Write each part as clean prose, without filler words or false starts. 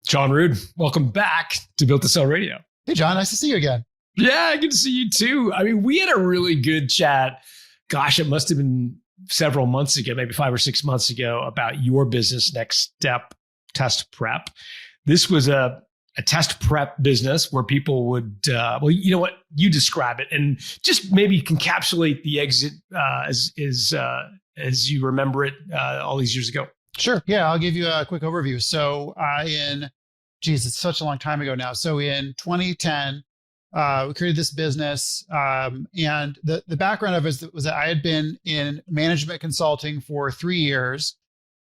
John Rood, welcome back to Built to Sell Radio. Hey, John, nice to see you again. Yeah, good to see you too. I mean, we had a really good chat. Gosh, it must have been several months ago, maybe 5 or 6 months ago, about your business Next Step Test Prep. This was a test prep business where people would, well, you know what, you describe it and just maybe encapsulate the exit as you remember it all these years ago. Sure. Yeah, I'll give you a quick overview. So it's such a long time ago now. So in 2010, we created this business. And the background of it was that I had been in management consulting for 3 years.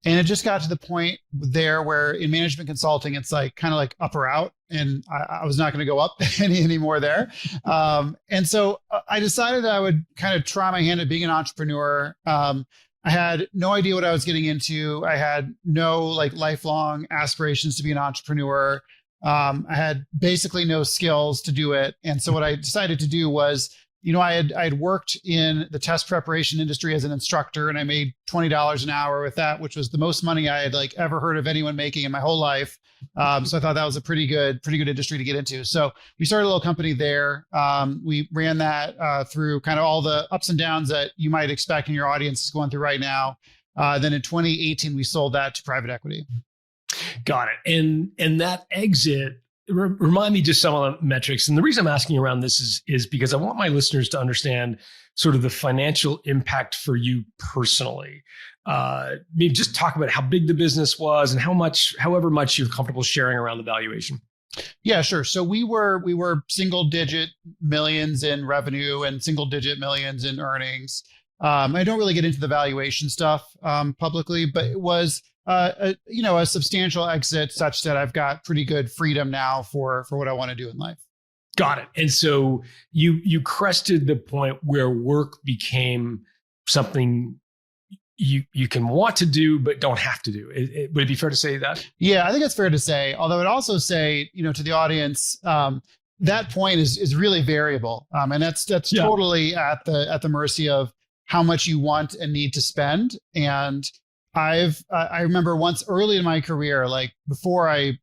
And it just got to the point there where in management consulting, it's like kind of like up or out. And I was not going to go up anymore there. And so I decided I would kind of try my hand at being an entrepreneur. I had no idea what I was getting into. I had no lifelong aspirations to be an entrepreneur. I had basically no skills to do it. And so what I decided to do was, I had worked in the test preparation industry as an instructor, and I made $20 an hour with that, which was the most money I had ever heard of anyone making in my whole life. So I thought that was a pretty good industry to get into. So we started a little company there. We ran that through kind of all the ups and downs that you might expect in your audience is going through right now. Then in 2018, we sold that to private equity. Got it. And that exit, remind me just some of the metrics. And the reason I'm asking around this is because I want my listeners to understand sort of the financial impact for you personally. Maybe just talk about how big the business was and however much you're comfortable sharing around the valuation. Yeah, sure. So we were single digit millions in revenue and single digit millions in earnings. I don't really get into the valuation stuff publicly, but it was a substantial exit such that I've got pretty good freedom now for what I want to do in life. Got it. And so you crested the point where work became something you can want to do, but don't have to do. Would it be fair to say that? Yeah, I think it's fair to say, although I'd also say, to the audience, that point is really variable. And that's totally at the mercy of how much you want and need to spend. And I remember once early in my career, before I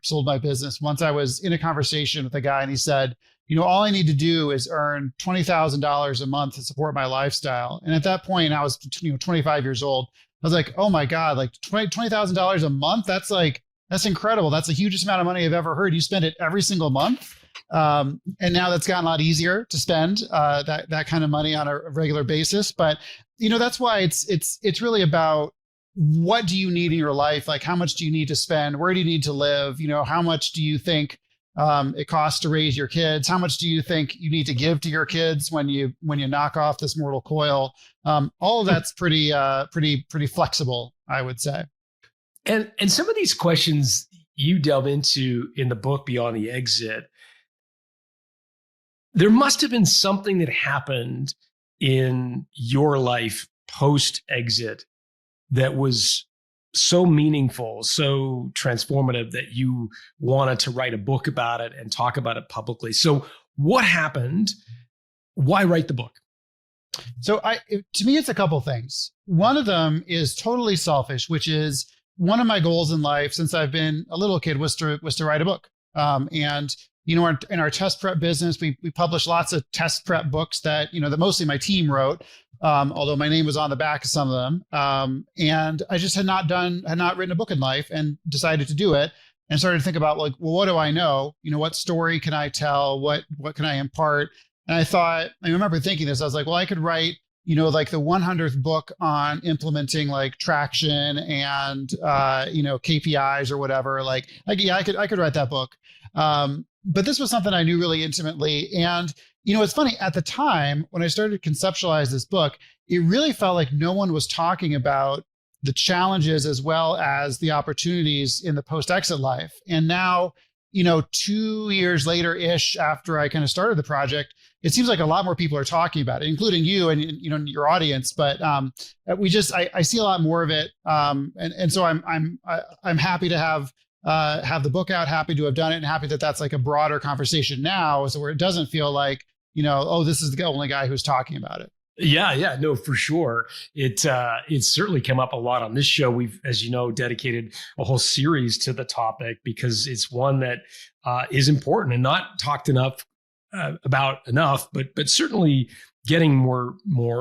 sold my business, once I was in a conversation with a guy and he said, all I need to do is earn $20,000 a month to support my lifestyle. And at that point, I was 25 years old. I was like, oh my God, $20,000 a month. That's incredible. That's the hugest amount of money I've ever heard. You spend it every single month. And now that's gotten a lot easier to spend that kind of money on a regular basis. But that's why it's really about, what do you need in your life? How much do you need to spend? Where do you need to live? How much do you think it costs to raise your kids? How much do you think you need to give to your kids when you knock off this mortal coil? All of that's pretty flexible, I would say. And some of these questions you delve into in the book Beyond the Exit, there must have been something that happened in your life post-exit that was so meaningful, so transformative that you wanted to write a book about it and talk about it publicly. So what happened? Why write the book? So to me, it's a couple things. One of them is totally selfish, which is one of my goals in life since I've been a little kid was to write a book. And in our test prep business, we published lots of test prep books that that mostly my team wrote. Although my name was on the back of some of them. And I just had not written a book in life and decided to do it and started to think about what do I know? What story can I tell? What can I impart? And I remember thinking this, I was like, well, I could write, the 100th book on implementing traction and, KPIs or whatever. I could write that book. But this was something I knew really intimately. And it's funny, at the time when I started to conceptualize this book, it really felt like no one was talking about the challenges as well as the opportunities in the post-exit life. And now, 2 years later-ish after I kind of started the project, it seems like a lot more people are talking about it, including you and your audience. But I see a lot more of it, and so I'm happy to have the book out, happy to have done it, and happy that that's a broader conversation now, so where it doesn't feel like, this is the only guy who's talking about it. Yeah, no, for sure. It's certainly come up a lot on this show. We've, as you know, dedicated a whole series to the topic because it's one that is important and not talked enough about enough, but certainly getting more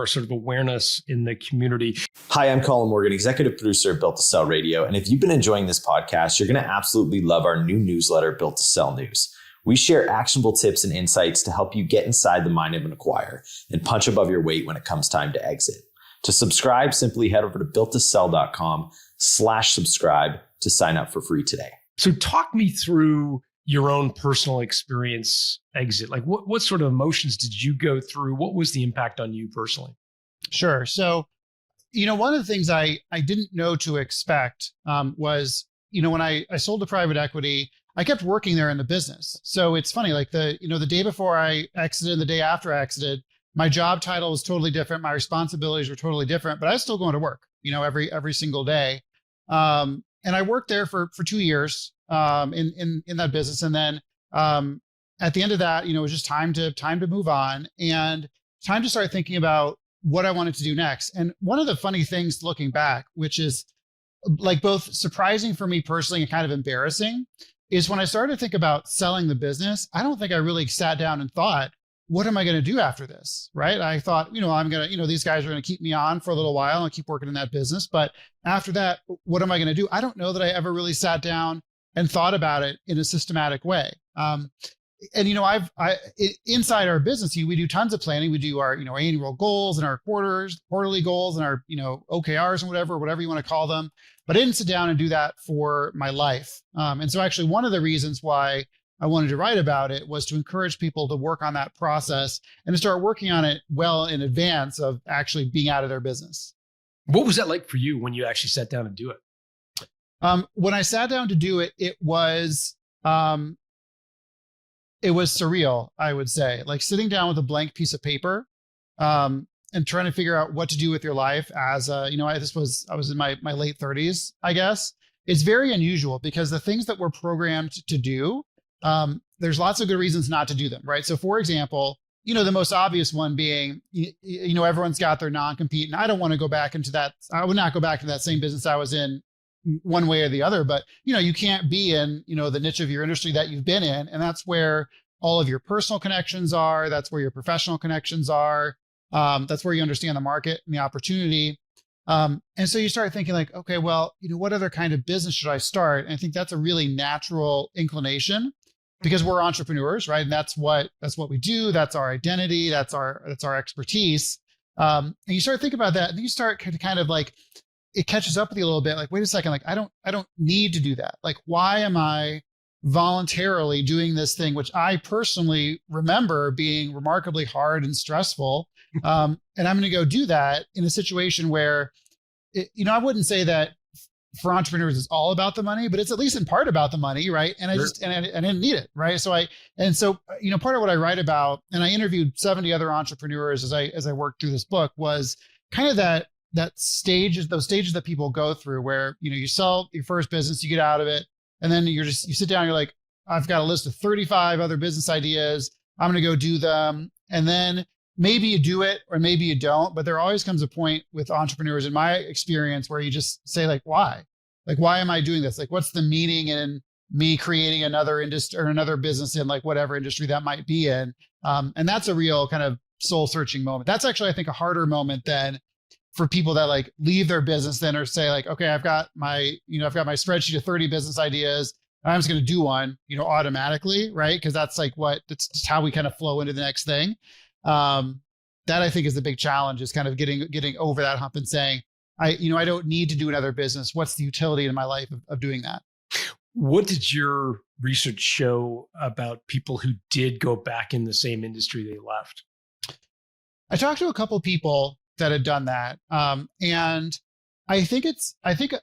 sort of awareness in the community. Hi, I'm Colin Morgan, executive producer of Built to Sell Radio. And if you've been enjoying this podcast, you're going to absolutely love our new newsletter, Built to Sell News. We share actionable tips and insights to help you get inside the mind of an acquirer and punch above your weight when it comes time to exit. To subscribe, simply head over to builttosell.com/subscribe to sign up for free today. So talk me through your own personal experience exit. Like what sort of emotions did you go through? What was the impact on you personally? Sure. So, one of the things I didn't know to expect was, when I sold to private equity, I kept working there in the business. So it's funny, like the day before I exited and the day after I exited, my job title was totally different. My responsibilities were totally different, but I was still going to work, every single day. And I worked there for 2 years in that business. And then at the end of that, it was just time to move on and time to start thinking about what I wanted to do next. And one of the funny things looking back, which is like both surprising for me personally and kind of embarrassing, is when I started to think about selling the business, I don't think I really sat down and thought, what am I going to do after this? Right. I thought, I'm going to, these guys are going to keep me on for a little while and keep working in that business. But after that, what am I going to do? I don't know that I ever really sat down and thought about it in a systematic way. And inside our business, we do tons of planning. We do our, annual goals and our quarterly goals and our, OKRs and whatever you want to call them. But I didn't sit down and do that for my life. And so actually one of the reasons why I wanted to write about it was to encourage people to work on that process and to start working on it well in advance of actually being out of their business. What was that like for you when you actually sat down and do it? When I sat down to do it, it was surreal, I would say, like sitting down with a blank piece of paper and trying to figure out what to do with your life as I was in my late 30s, I guess. It's very unusual because the things that we're programmed to do, there's lots of good reasons not to do them, right? So for example, the most obvious one being, everyone's got their non-compete, and I don't want to go back into that. I would not go back to that same business I was in one way or the other, but you can't be in, the niche of your industry that you've been in. And that's where all of your personal connections are. That's where your professional connections are. That's where you understand the market and the opportunity. And so you start thinking like, okay, well, what other kind of business should I start? And I think that's a really natural inclination because we're entrepreneurs, right? And that's what we do. That's our identity. That's our expertise. And you start thinking about that and then you start kind of like, it catches up with you a little bit. Like, wait a second, like, I don't need to do that. Like, why am I voluntarily doing this thing, which I personally remember being remarkably hard and stressful. And I'm going to go do that in a situation where, I wouldn't say that for entrepreneurs, it's all about the money, but it's at least in part about the money. Right. And I didn't need it. Right. So part of what I write about, and I interviewed 70 other entrepreneurs as I worked through this book, was kind of those stages that people go through where, you sell your first business, you get out of it. And then you sit down, you're like, I've got a list of 35 other business ideas. I'm going to go do them. And then maybe you do it or maybe you don't, but there always comes a point with entrepreneurs in my experience where you just say like, why? Like, why am I doing this? Like, what's the meaning in me creating another industry or another business in like whatever industry that might be in? And that's a real kind of soul searching moment. That's actually, I think, a harder moment than for people that like leave their business then or say like, okay, I've got my spreadsheet of 30 business ideas. And I'm just going to do one, automatically. Right. Cause that's like that's just how we kind of flow into the next thing. That I think is the big challenge is kind of getting over that hump and saying, I don't need to do another business. What's the utility in my life of doing that? What did your research show about people who did go back in the same industry they left? I talked to a couple people that had done that. And I think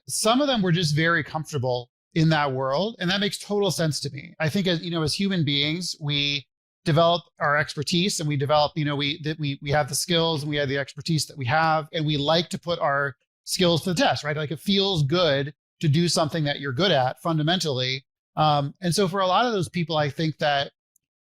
some of them were just very comfortable in that world. And that makes total sense to me. I think as human beings, we develop our expertise and we develop, we have the skills and we have the expertise that we have, and we like to put our skills to the test, right? Like it feels good to do something that you're good at fundamentally. And so for a lot of those people, I think that,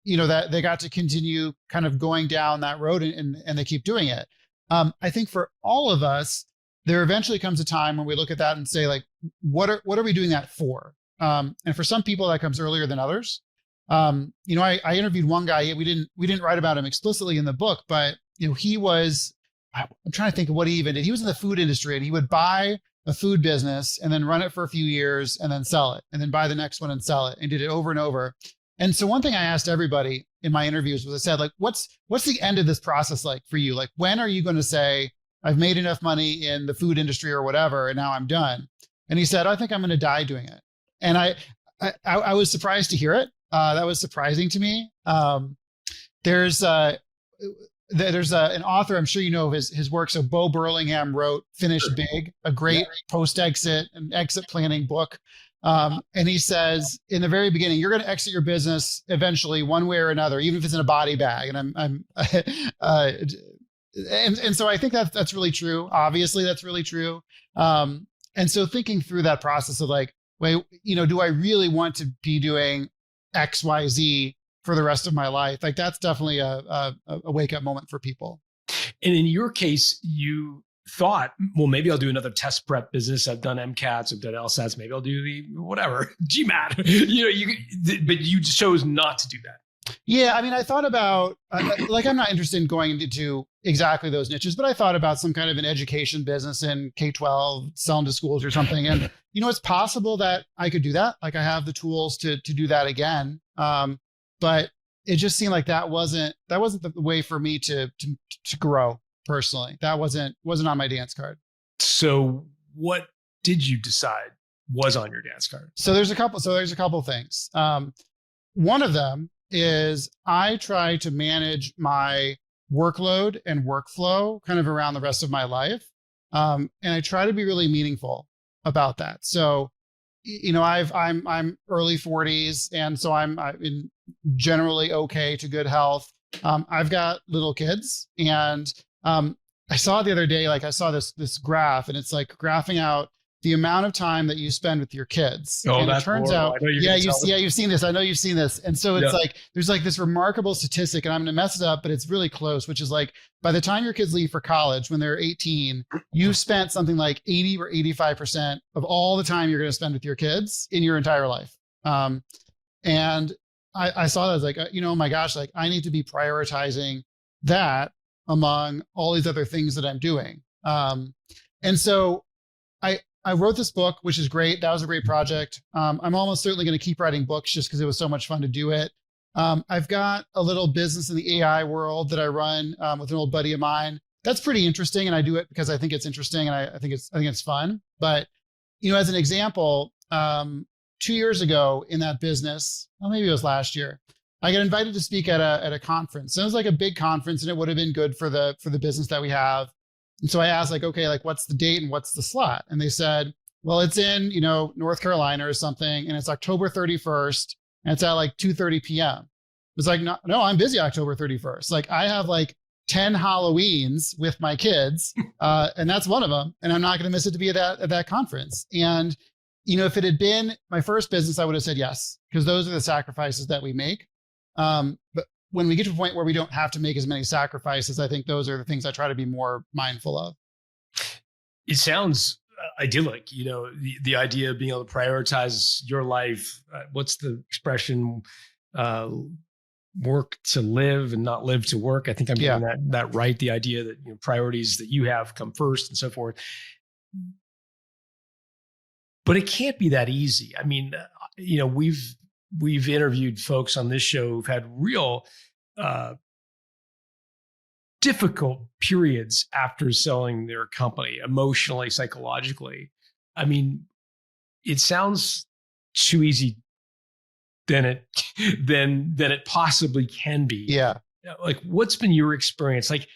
that they got to continue kind of going down that road and they keep doing it. I think for all of us, there eventually comes a time when we look at that and say, like, what are we doing that for? And for some people, that comes earlier than others. I interviewed one guy. We didn't write about him explicitly in the book, but he was. I'm trying to think of what he even did. He was in the food industry, and he would buy a food business and then run it for a few years and then sell it, and then buy the next one and sell it, and did it over and over. And so one thing I asked everybody in my interviews was, I said, like, what's the end of this process like for you? Like, when are you going to say, I've made enough money in the food industry or whatever, and now I'm done? And he said, I think I'm going to die doing it. And I was surprised to hear it. That was surprising to me. There's an author, I'm sure you know of his work. So Bo Burlingham wrote Finish Big, a great post-exit and exit planning book. And he says in the very beginning, you're going to exit your business eventually, one way or another, even if it's in a body bag. And and so I think that's really true. Obviously, that's really true. And so thinking through that process of like, wait, do I really want to be doing X, Y, Z for the rest of my life? Like, that's definitely a wake up moment for people. And in your case, you thought, well, maybe I'll do another test prep business. I've done MCATs, I've done LSATs. Maybe I'll do the whatever GMAT. But you chose not to do that. Yeah, I mean, I thought about like, I'm not interested in going into exactly those niches, but I thought about some kind of an education business in K-12, selling to schools or something. And it's possible that I could do that. Like, I have the tools to do that again. But it just seemed like that wasn't the way for me to grow personally. That wasn't on my dance card. So what did you decide was on your dance card? So there's a couple things. One of them is I try to manage my workload and workflow kind of around the rest of my life. And I try to be really meaningful about that. So, I'm early 40s, and so I'm in generally okay to good health. I've got little kids, and I saw the other day, like, I saw this graph, and it's like graphing out the amount of time that you spend with your kids. Oh, and that's it turns horrible. out, you've seen this. I know you've seen this. And so it's like, there's like this remarkable statistic, and I'm going to mess it up, but it's really close, which is like, by the time your kids leave for college, when they're 18, you've spent something like 80 or 85% of all the time you're going to spend with your kids in your entire life. And I saw that as like, oh my gosh, like, I need to be prioritizing that among all these other things that I'm doing. And so I wrote this book, which is great. That was a great project. I'm almost certainly going to keep writing books just because it was so much fun to do it. I've got a little business in the AI world that I run with an old buddy of mine. That's pretty interesting, and I do it because I think it's interesting, and I think it's fun. But as an example, 2 years ago in that business, well, maybe it was last year, I got invited to speak at a conference. And it was like a big conference, and it would have been good for the business that we have. And so I asked, like, okay, like, what's the date and what's the slot? And they said, well, it's in, North Carolina or something, and it's October 31st, and it's at like 2:30 p.m. It's like, no, I'm busy October 31st. Like, I have like 10 Halloweens with my kids, and that's one of them, and I'm not going to miss it to be at that conference. And if it had been my first business, I would have said yes, because those are the sacrifices that we make. But when we get to a point where we don't have to make as many sacrifices, I think those are the things I try to be more mindful of. It sounds idyllic, the idea of being able to prioritize your life. What's the expression? Work to live and not live to work. I think I'm getting that right. The idea that priorities that you have come first and so forth. But it can't be that easy. I mean, we've interviewed folks on this show who've had real difficult periods after selling their company, emotionally, psychologically. I mean, it sounds too easy than it possibly can be. Yeah. Like, what's been your experience? Like,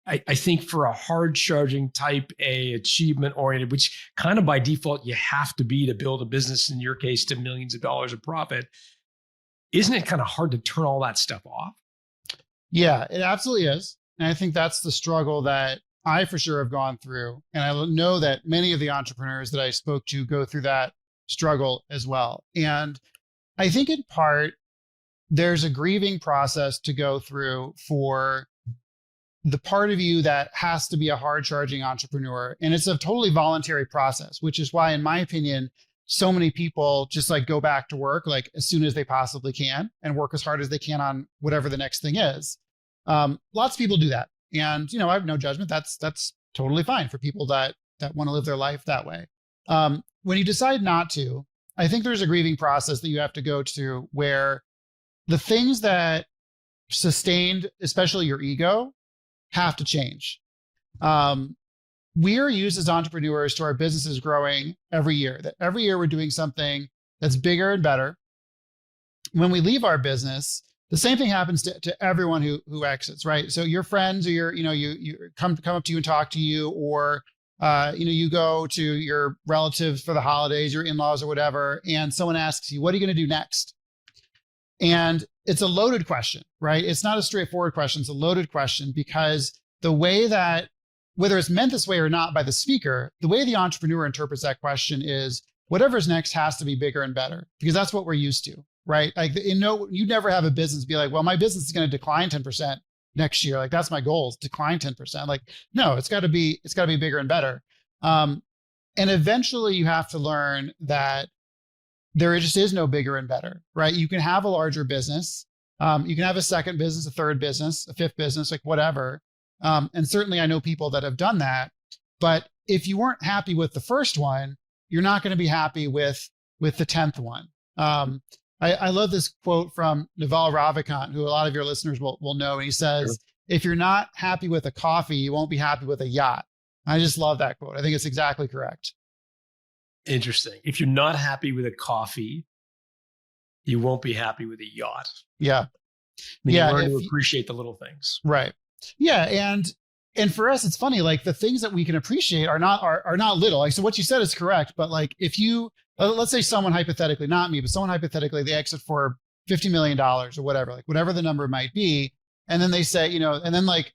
I think for a hard charging type A, achievement oriented, which kind of by default you have to be to build a business, in your case, to millions of dollars of profit, isn't it kind of hard to turn all that stuff off? Yeah, it absolutely is. And I think that's the struggle that I for sure have gone through. And I know that many of the entrepreneurs that I spoke to go through that struggle as well. And I think in part, there's a grieving process to go through for the part of you that has to be a hard charging entrepreneur. And it's a totally voluntary process, which is why, in my opinion, so many people just like go back to work like as soon as they possibly can and work as hard as they can on whatever the next thing is. Lots of people do that. And, I have no judgment. That's totally fine for people that want to live their life that way. When you decide not to, I think there's a grieving process that you have to go to where the things that sustained, especially your ego, have to change. We are used as entrepreneurs to our businesses growing every year, that every year we're doing something that's bigger and better. When we leave our business, the same thing happens to everyone who exits, right? So your friends or you come up to you and talk to you, or you go to your relatives for the holidays, your in-laws or whatever, and someone asks you, what are you going to do next? And it's a loaded question, right? It's not a straightforward question. It's a loaded question because the way that, whether it's meant this way or not by the speaker, the way the entrepreneur interprets that question is whatever's next has to be bigger and better, because that's what we're used to, right? Like, you never have a business be like, well, my business is going to decline 10% next year. Like, that's my goal, is decline 10%. Like, no, it's got to be bigger and better. And eventually you have to learn that there just is no bigger and better, right? You can have a larger business. You can have a second business, a third business, a fifth business, like whatever. And certainly I know people that have done that, but if you weren't happy with the first one, you're not going to be happy with the 10th one. I love this quote from Naval Ravikant, who a lot of your listeners will know. And he says, sure, if you're not happy with a coffee, you won't be happy with a yacht. I just love that quote. I think it's exactly correct. Interesting. If you're not happy with a coffee, you won't be happy with a yacht. Yeah. You learn to appreciate the little things. Right. Yeah. And for us, it's funny, like the things that we can appreciate are not little. Like, so what you said is correct, but like if you, let's say someone hypothetically, not me, but someone hypothetically, they exit for $50 million or whatever, like whatever the number might be. And then they say, and then like,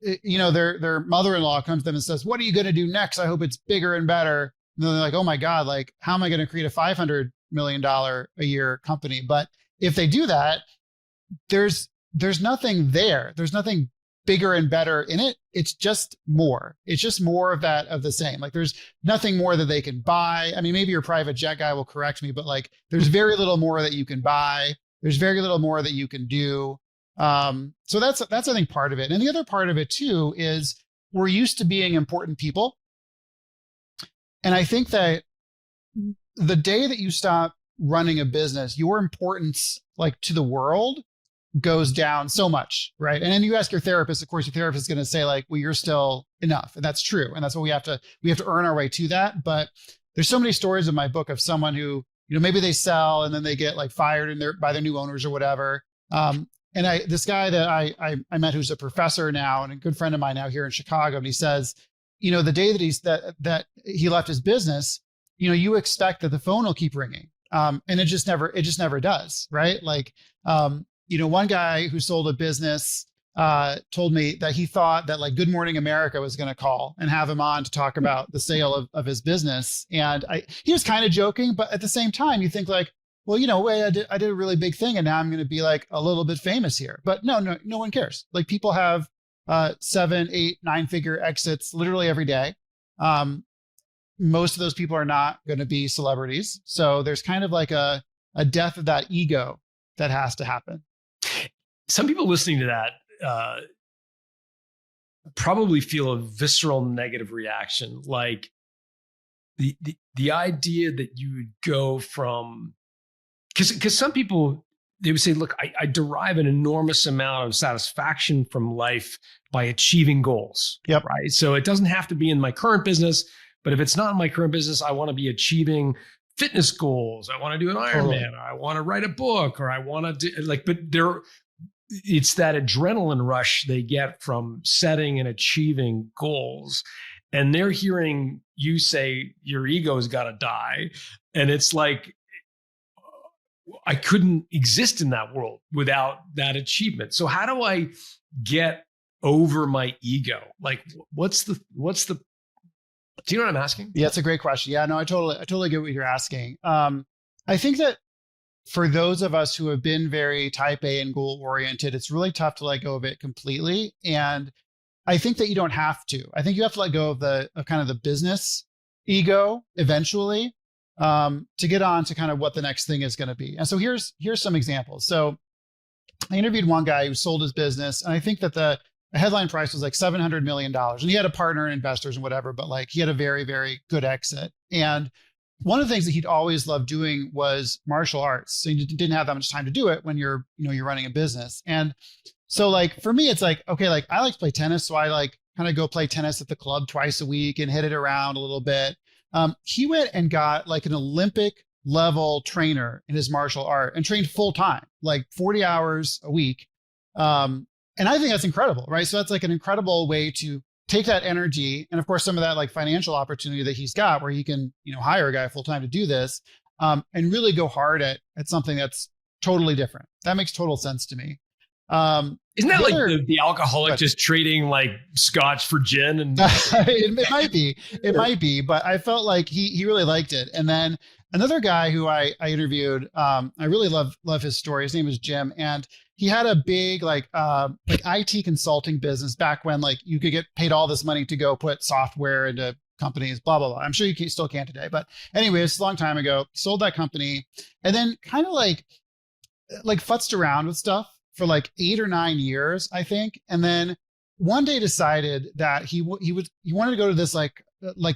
their mother-in-law comes to them and says, what are you going to do next? I hope it's bigger and better. And they're like, oh my God, like, how am I going to create a $500 million a year company? But if they do that, there's nothing there. There's nothing bigger and better in it. It's just more. It's just more of the same. Like, there's nothing more that they can buy. I mean, maybe your private jet guy will correct me, but like, there's very little more that you can buy. There's very little more that you can do. So that's, I think, part of it. And the other part of it too is we're used to being important people. And I think that the day that you stop running a business, your importance like to the world goes down so much, right? And then you ask your therapist, of course, your therapist is going to say like, well, you're still enough. And that's true. And that's what we have to earn our way to that. But there's so many stories in my book of someone who, maybe they sell and then they get like fired by their new owners or whatever. And this guy that I met, who's a professor now and a good friend of mine now here in Chicago, and he says, the day that he left his business, you expect that the phone will keep ringing. And it just never does. Right. Like, one guy who sold a business, told me that he thought that like Good Morning America was going to call and have him on to talk about the sale of his business. And he was kind of joking, but at the same time, you think like, well, I did a really big thing and now I'm going to be like a little bit famous here. But no one cares. Like, people have 7, 8, 9-figure exits literally every day. Most of those people are not going to be celebrities. So there's kind of like a death of that ego that has to happen. Some people listening to that probably feel a visceral negative reaction. Like the idea that you would go from, because some people, they would say, look, I derive an enormous amount of satisfaction from life by achieving goals. Yep. Right. So it doesn't have to be in my current business, but if it's not in my current business, I want to be achieving fitness goals. I want to do an Ironman, or I want to write a book, or I want to do it's that adrenaline rush they get from setting and achieving goals. And they're hearing you say your ego's got to die. And it's like, I couldn't exist in that world without that achievement. So how do I get over my ego? Like, what's the, do you know what I'm asking? Yeah, it's a great question. Yeah, no, I totally get what you're asking. I think that for those of us who have been very type A and goal oriented, it's really tough to let go of it completely. And I think that you don't have to. I think you have to let go of kind of the business ego eventually, to get on to kind of what the next thing is going to be. And so here's some examples. So I interviewed one guy who sold his business, and I think that the headline price was like $700 million. And he had a partner and investors and whatever, but like he had a very, very good exit. And one of the things that he'd always loved doing was martial arts. So you didn't have that much time to do it when you're running a business. And so like, for me, it's like, okay, like I like to play tennis. So I like kind of go play tennis at the club twice a week and hit it around a little bit. He went and got like an Olympic level trainer in his martial art and trained full time, like 40 hours a week. And I think that's incredible, right? So that's like an incredible way to take that energy, and of course some of that like financial opportunity that he's got where he can, hire a guy full time to do this, and really go hard at something that's totally different. That makes total sense to me. Isn't that like the alcoholic just trading like scotch for gin? And it might be, but I felt like he really liked it. And then another guy who I interviewed, I really love his story. His name is Jim, and he had a big like IT consulting business back when like you could get paid all this money to go put software into companies, blah, blah, blah. I'm sure you still can today, but anyway, it's a long time ago. He sold that company and then kind of like futzed around with stuff for like 8 or 9 years, I think. And then one day decided that he wanted to go to this like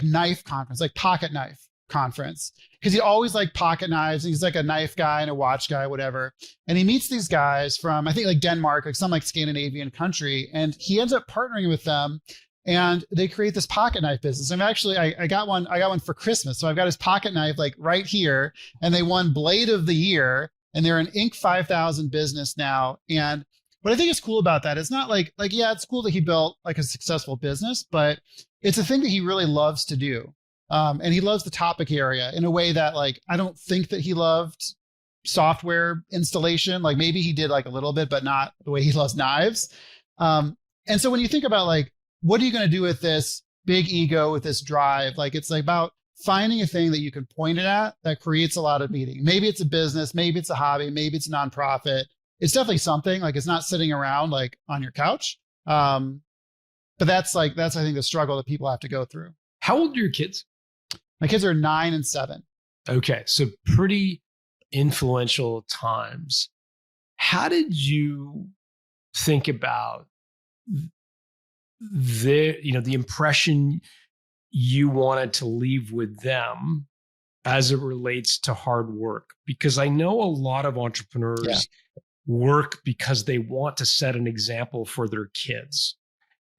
knife conference, like pocket knife conference, because he always liked pocket knives. He's like a knife guy and a watch guy, whatever. And he meets these guys from, I think like Denmark, like some like Scandinavian country. And he ends up partnering with them and they create this pocket knife business. And actually I got one for Christmas. So I've got his pocket knife like right here, and they won Blade of the Year, and they're an Inc. 5000 business now. And what I think is cool about that is not like, yeah, it's cool that he built like a successful business, but it's a thing that he really loves to do. And he loves the topic area in a way that like, I don't think that he loved software installation. Like maybe he did like a little bit, but not the way he loves knives. And so when you think about like, what are you going to do with this big ego, with this drive? Like, it's like about finding a thing that you can point it at that creates a lot of meaning. Maybe it's a business, maybe it's a hobby, maybe it's a nonprofit. It's definitely something. Like, it's not sitting around like on your couch. But that's I think the struggle that people have to go through. How old are your kids? My kids are 9 and 7. Okay. So pretty influential times. How did you think about the impression you wanted to leave with them as it relates to hard work? Because I know a lot of entrepreneurs work because they want to set an example for their kids.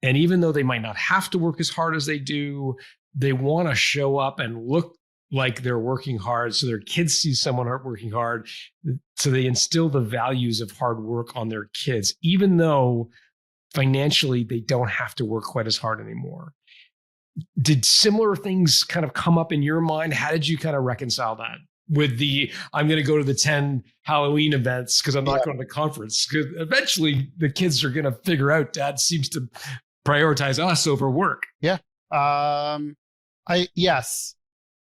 And even though they might not have to work as hard as they do, they want to show up and look like they're working hard so their kids see someone working hard. So they instill the values of hard work on their kids, even though financially they don't have to work quite as hard anymore. Did similar things kind of come up in your mind? How did you kind of reconcile that with I'm going to go to the 10 Halloween events because I'm not going to the conference? Because eventually the kids are going to figure out Dad seems to prioritize us over work. Yeah. Yes.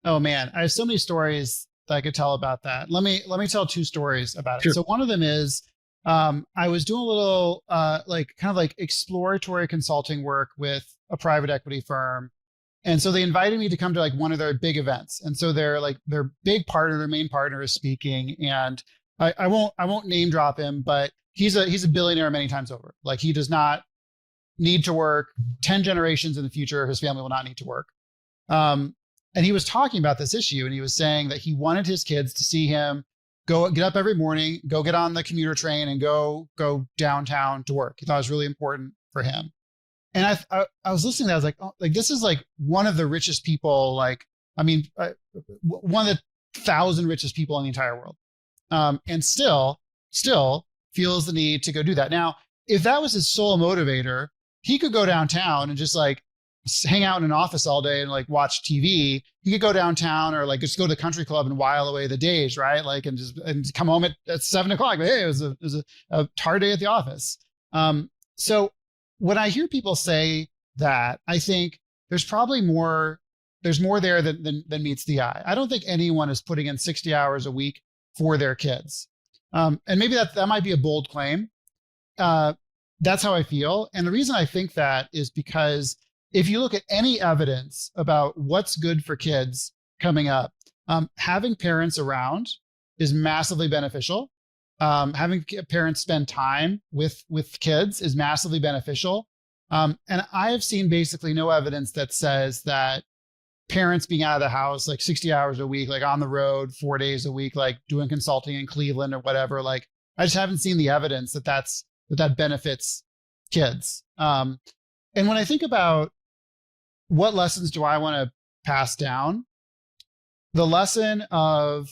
Oh man, I have so many stories that I could tell about that. Let me tell 2 stories about it. Sure. So one of them is, I was doing a little, exploratory consulting work with a private equity firm. And so they invited me to come to like one of their big events. And so their big partner, their main partner is speaking. And I won't name drop him, but he's a billionaire many times over. Like, he does not need to work. 10 generations in the future, his family will not need to work. And he was talking about this issue, and he was saying that he wanted his kids to see him get up every morning, go get on the commuter train and go downtown to work. He thought it was really important for him. And I was listening to that. I was like, oh, like, this is like one of the richest people, one of the 1,000 richest people in the entire world. And still feels the need to go do that. Now, if that was his sole motivator, he could go downtown and just like hang out in an office all day and like watch TV. He could go downtown or like just go to the country club and while away the days, right? Like, and come home at 7 o'clock. But hey, it was a hard day at the office. So when I hear people say that, I think there's probably more there than meets the eye. I don't think anyone is putting in 60 hours a week for their kids. And maybe that might be a bold claim. That's how I feel. And the reason I think that is because if you look at any evidence about what's good for kids coming up, having parents around is massively beneficial. Having parents spend time with kids is massively beneficial. And I have seen basically no evidence that says that parents being out of the house like 60 hours a week, like on the road 4 days a week, like doing consulting in Cleveland or whatever, like I just haven't seen the evidence that benefits kids. And when I think about what lessons do I want to pass down, the lesson of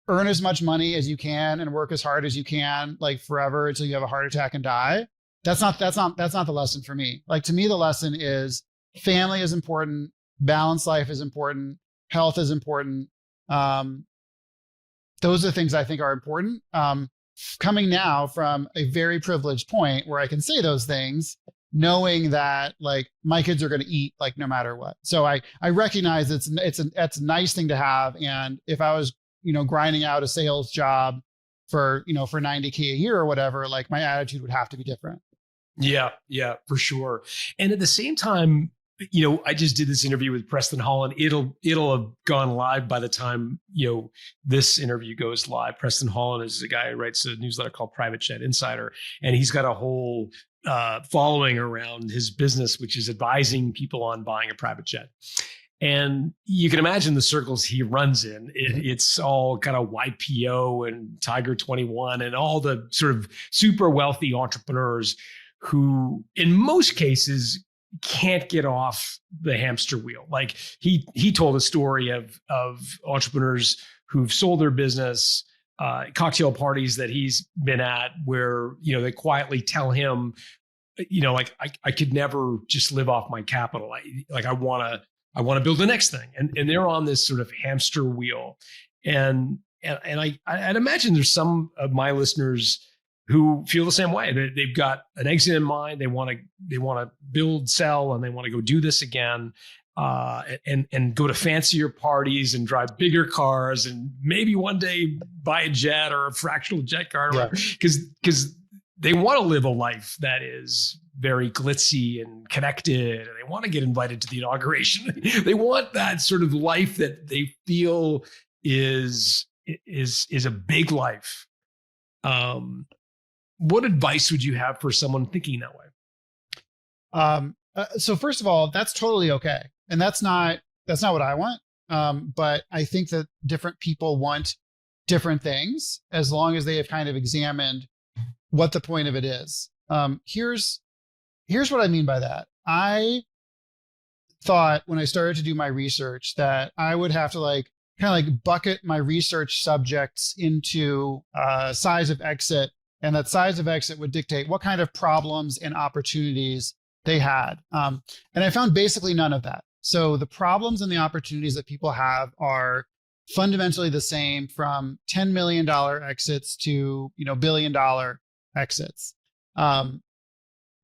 earn as much money as you can and work as hard as you can, like forever until you have a heart attack and die. That's not the lesson for me. Like, to me, the lesson is family is important, balanced life is important, health is important. Those are the things I think are important. Coming now from a very privileged point where I can say those things, knowing that like my kids are going to eat like no matter what. So I recognize it's a nice thing to have. And if I was, grinding out a sales job for $90K a year or whatever, like my attitude would have to be different. Yeah, for sure. And at the same time, I just did this interview with Preston Holland. It'll have gone live by the time, this interview goes live. Preston Holland is a guy who writes a newsletter called Private Jet Insider, and he's got a whole following around his business, which is advising people on buying a private jet. And you can imagine the circles he runs in. It's all kind of YPO and Tiger 21 and all the sort of super wealthy entrepreneurs who, in most cases, can't get off the hamster wheel. Like he told a story of entrepreneurs who've sold their business, cocktail parties that he's been at where, they quietly tell him, I could never just live off my capital. I want to build the next thing. And they're on this sort of hamster wheel. And I'd imagine there's some of my listeners who feel the same way. They've got an exit in mind. They want to build, sell, and they want to go do this again, and go to fancier parties and drive bigger cars and maybe one day buy a jet or a fractional jet car, because they want to live a life that is very glitzy and connected, and they want to get invited to the inauguration. They want that sort of life that they feel is a big life. What advice would you have for someone thinking that way? So first of all, that's totally okay. And that's not what I want. But I think that different people want different things as long as they have kind of examined what the point of it is. Here's what I mean by that. I thought when I started to do my research that I would have to kind of bucket my research subjects into size of exit, and that size of exit would dictate what kind of problems and opportunities they had. And I found basically none of that. So the problems and the opportunities that people have are fundamentally the same, from $10 million exits to $1 billion exits.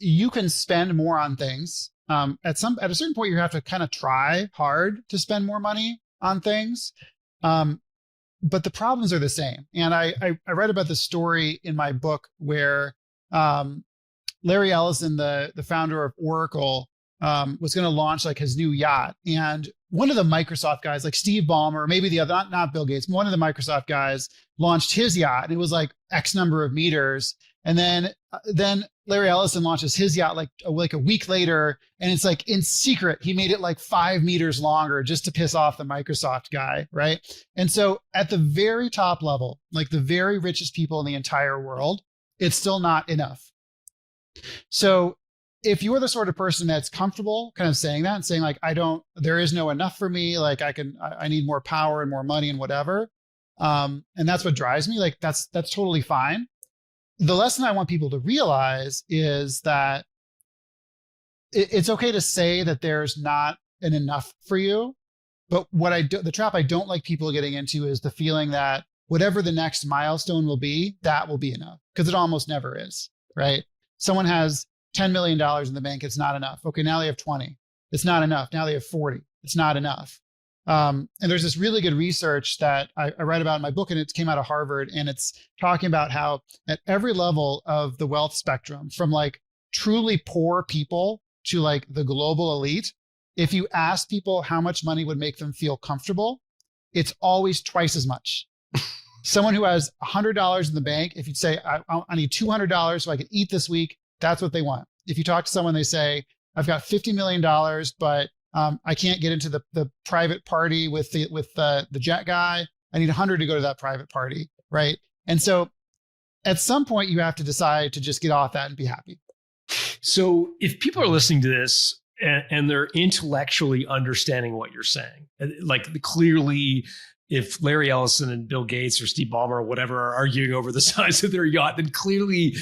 You can spend more on things. At a certain point, you have to kind of try hard to spend more money on things. But the problems are the same. And I read about this story in my book where Larry Ellison, the founder of Oracle, was going to launch his new yacht. And one of the Microsoft guys, like Steve Ballmer, maybe the other, not Bill Gates, one of the Microsoft guys launched his yacht, and it was like X number of meters. And then Larry Ellison launches his yacht like a week later, and it's in secret he made it 5 meters longer just to piss off the Microsoft guy, right? And so at the very top level, the very richest people in the entire world, it's still not enough. So if you're the sort of person that's comfortable kind of saying that and saying there is no enough for me, I need more power and more money and whatever, and that's what drives me, that's totally fine. The lesson I want people to realize is that it's okay to say that there's not an enough for you. But the trap I don't like people getting into is the feeling that whatever the next milestone will be, that will be enough, because it almost never is, right? Someone has $10 million in the bank. It's not enough. Okay, now they have 20. It's not enough. Now they have 40. It's not enough. And there's this really good research that I write about in my book, and it came out of Harvard, and it's talking about how at every level of the wealth spectrum, from like truly poor people to like the global elite, if you ask people how much money would make them feel comfortable, it's always twice as much. Someone who has $100 in the bank, if you say, I need $200 so I can eat this week, that's what they want. If you talk to someone, they say, I've got $50 million, but I can't get into the private party with the jet guy. I need 100 to go to that private party, right? And so at some point you have to decide to just get off that and be happy. So if people are listening to this and they're intellectually understanding what you're saying, like clearly if Larry Ellison and Bill Gates or Steve Ballmer or whatever are arguing over the size of their yacht, then clearly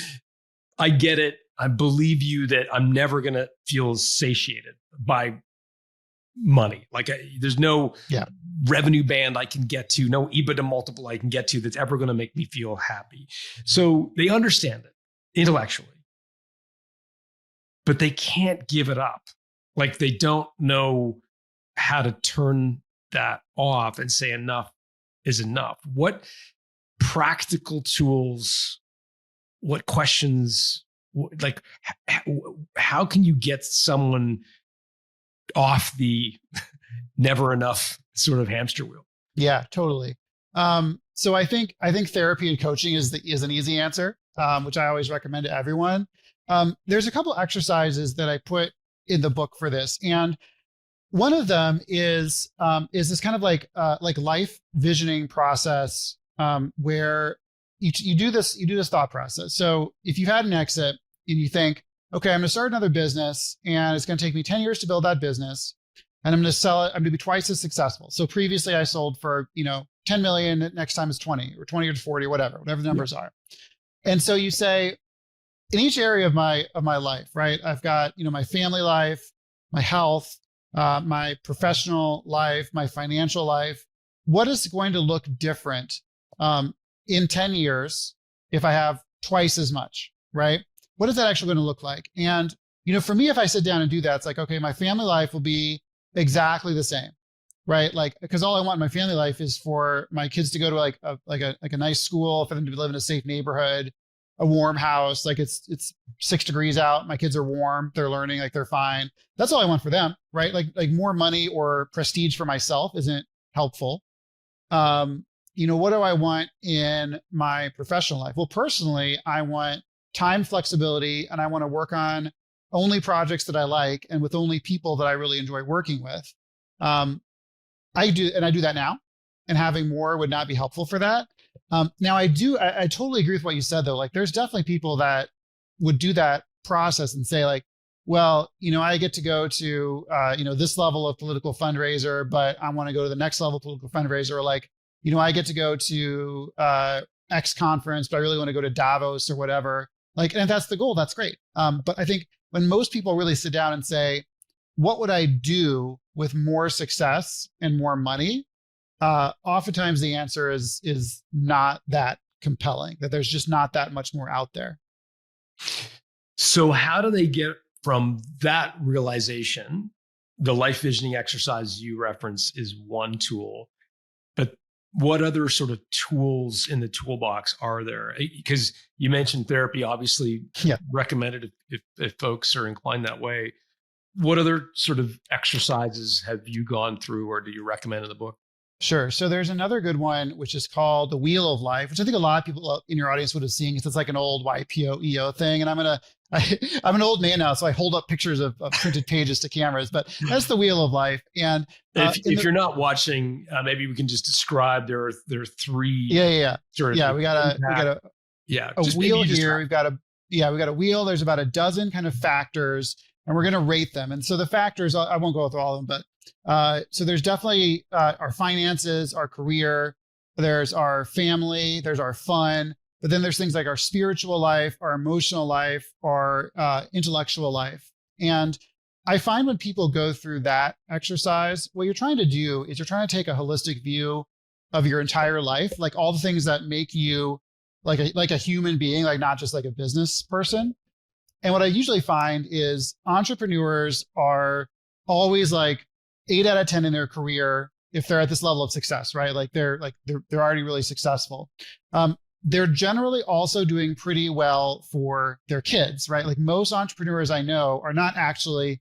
I get it. I believe you that I'm never going to feel satiated by money. Like there's no revenue band I can get to, no EBITDA multiple I can get to that's ever going to make me feel happy. So they understand it intellectually, but they can't give it up. Like they don't know how to turn that off and say enough is enough. What practical tools, what questions, like how can you get someone off the never enough sort of hamster wheel? Yeah, totally. So I think therapy and coaching is an easy answer, which I always recommend to everyone. There's a couple exercises that I put in the book for this, and one of them is this kind of like life visioning process, where you do this thought process. So if you've had an exit and you think, okay, I'm going to start another business and it's going to take me 10 years to build that business, and I'm going to sell it. I'm going to be twice as successful. So previously I sold for, 10 million. Next time it's 20 or 20 or 40, whatever the numbers are. And so you say, in each area of my life, right? I've got, my family life, my health, my professional life, my financial life. What is going to look different in 10 years if I have twice as much, right? What is that actually going to look like? And, for me, if I sit down and do that, it's like, okay, my family life will be exactly the same, right? Like, because all I want in my family life is for my kids to go to like a nice school, for them to live in a safe neighborhood, a warm house. Like it's 6 degrees out. My kids are warm. They're learning, like they're fine. That's all I want for them, right? Like more money or prestige for myself isn't helpful. What do I want in my professional life? Well, personally, I want time flexibility, and I want to work on only projects that I like and with only people that I really enjoy working with. I do that now, and having more would not be helpful for that. Now I totally agree with what you said though. Like there's definitely people that would do that process and say like, well, I get to go to, this level of political fundraiser, but I want to go to the next level of political fundraiser. Or like, I get to go to X conference, but I really want to go to Davos or whatever. Like, and if that's the goal, that's great. But I think when most people really sit down and say, what would I do with more success and more money? Oftentimes the answer is not that compelling, that there's just not that much more out there. So how do they get from that realization? The life visioning exercise you reference is one tool, but what other sort of tools in the toolbox are there? Because you mentioned therapy, obviously recommended if folks are inclined that way. What other sort of exercises have you gone through or do you recommend in the book? Sure. So there's another good one, which is called The Wheel of Life, which I think a lot of people in your audience would have seen because it's like an old YPO EO thing. And I'm an old man now, so I hold up pictures of printed pages to cameras, but that's The Wheel of Life. And if you're not watching, maybe we can just describe there are three. Sort of we got a wheel here. We've got a wheel. There's about a dozen kind of factors, and we're going to rate them. And so the factors, I won't go through all of them, but so there's definitely our finances, our career, there's our family, there's our fun, but then there's things like our spiritual life, our emotional life, our intellectual life. And I find when people go through that exercise, what you're trying to do is you're trying to take a holistic view of your entire life, like all the things that make you like a human being, like not just like a business person. And what I usually find is entrepreneurs are always like 8 out of 10 in their career if they're at this level of success, right? They're already really successful. They're generally also doing pretty well for their kids, right? Like most entrepreneurs I know are not actually,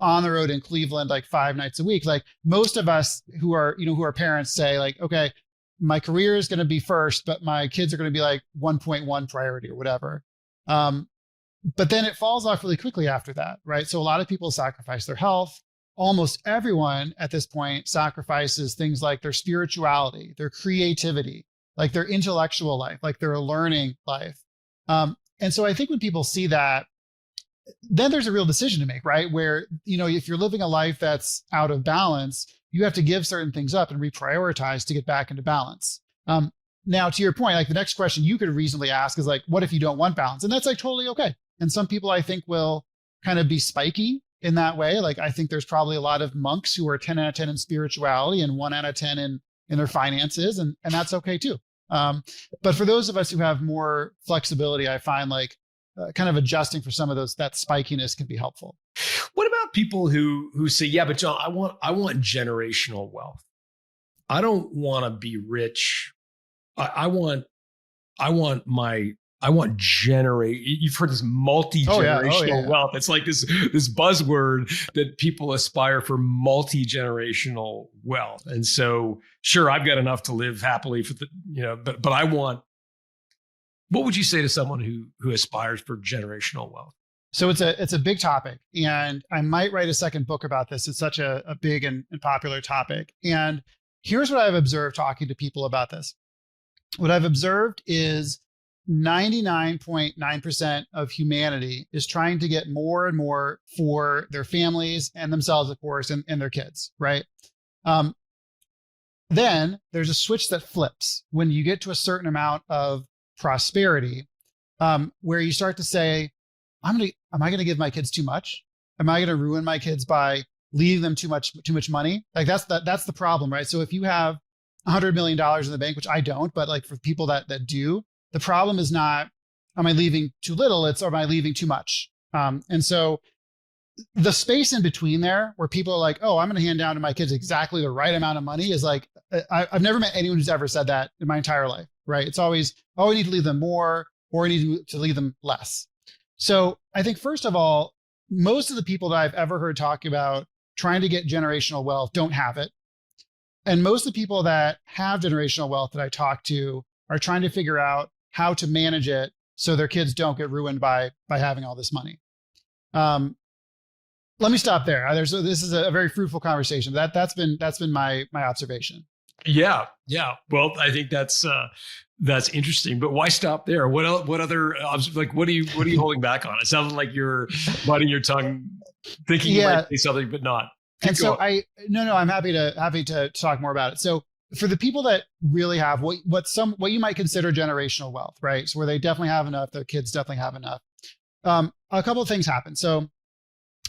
on the road in Cleveland like 5 nights a week. Like most of us who are parents say like, okay, my career is going to be first, but my kids are going to be like 1.1 priority or whatever. But then it falls off really quickly after that, right? So a lot of people sacrifice their health. Almost everyone at this point sacrifices things like their spirituality, their creativity, like their intellectual life, like their learning life. And so I think when people see that, then there's a real decision to make, right? Where, if you're living a life that's out of balance, you have to give certain things up and reprioritize to get back into balance. Now, to your point, like the next question you could reasonably ask is like, what if you don't want balance? And that's like totally okay. And some people I think will kind of be spiky in that way. Like I think there's probably a lot of monks who are 10 out of 10 in spirituality and 1 out of 10 in their finances. And that's okay too. But for those of us who have more flexibility, I find like kind of adjusting for some of that spikiness can be helpful. What about people who say, yeah, but John, I want generational wealth. I don't want to be rich. I want you've heard this multi-generational wealth. It's like this buzzword that people aspire for, multi-generational wealth. And so sure, I've got enough to live happily for but I want, what would you say to someone who aspires for generational wealth? So it's a big topic, and I might write a second book about this. It's such a big and popular topic. And here's what I've observed talking to people about this. What I've observed is 99.9% of humanity is trying to get more and more for their families and themselves, of course, and their kids, right? Then there's a switch that flips when you get to a certain amount of prosperity, where you start to say, am I going to give my kids too much? Am I going to ruin my kids by leaving them too much money? Like that's the problem, right? So if you have $100 million in the bank, which I don't, but like for people that do, the problem is not, am I leaving too little? It's, am I leaving too much? And so the space in between there where people are like, oh, I'm going to hand down to my kids exactly the right amount of money is like, I've never met anyone who's ever said that in my entire life, right? It's always, oh, I need to leave them more, or I need to leave them less. So I think first of all, most of the people that I've ever heard talk about trying to get generational wealth don't have it. And most of the people that have generational wealth that I talk to are trying to figure out how to manage it so their kids don't get ruined by having all this money. Let me stop there. This is a very fruitful conversation. That's been my observation. Yeah. Well, I think that's interesting. But why stop there? What other like what are you holding back on? It sounds like you're biting your tongue, thinking you might say something, but not. And so I'm happy to talk more about it. So for the people that really have what you might consider generational wealth, right? So where they definitely have enough, their kids definitely have enough. A couple of things happen. So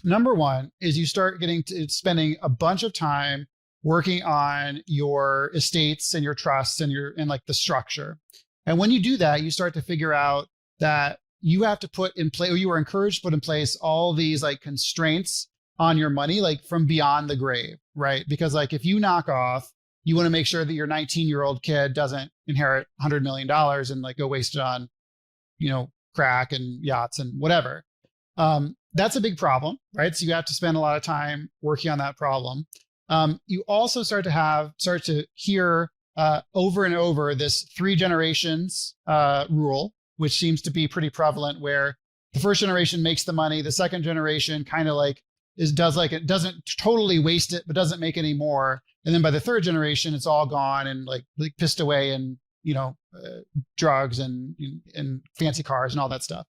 number one is you start spending a bunch of time working on your estates and your trusts and like the structure. And when you do that, you start to figure out that you have to put in place, or you are encouraged to put in place all these like constraints on your money, like from beyond the grave, right? Because like if you knock off, you want to make sure that your 19-year-old kid doesn't inherit $100 million and like go waste it on, crack and yachts and whatever. That's a big problem, right? So you have to spend a lot of time working on that problem. You also start to hear over and over this 3 generations rule, which seems to be pretty prevalent, where the first generation makes the money, the second generation kind of like it doesn't totally waste it, but doesn't make any more. And then by the third generation, it's all gone and like pissed away in, drugs and fancy cars and all that stuff.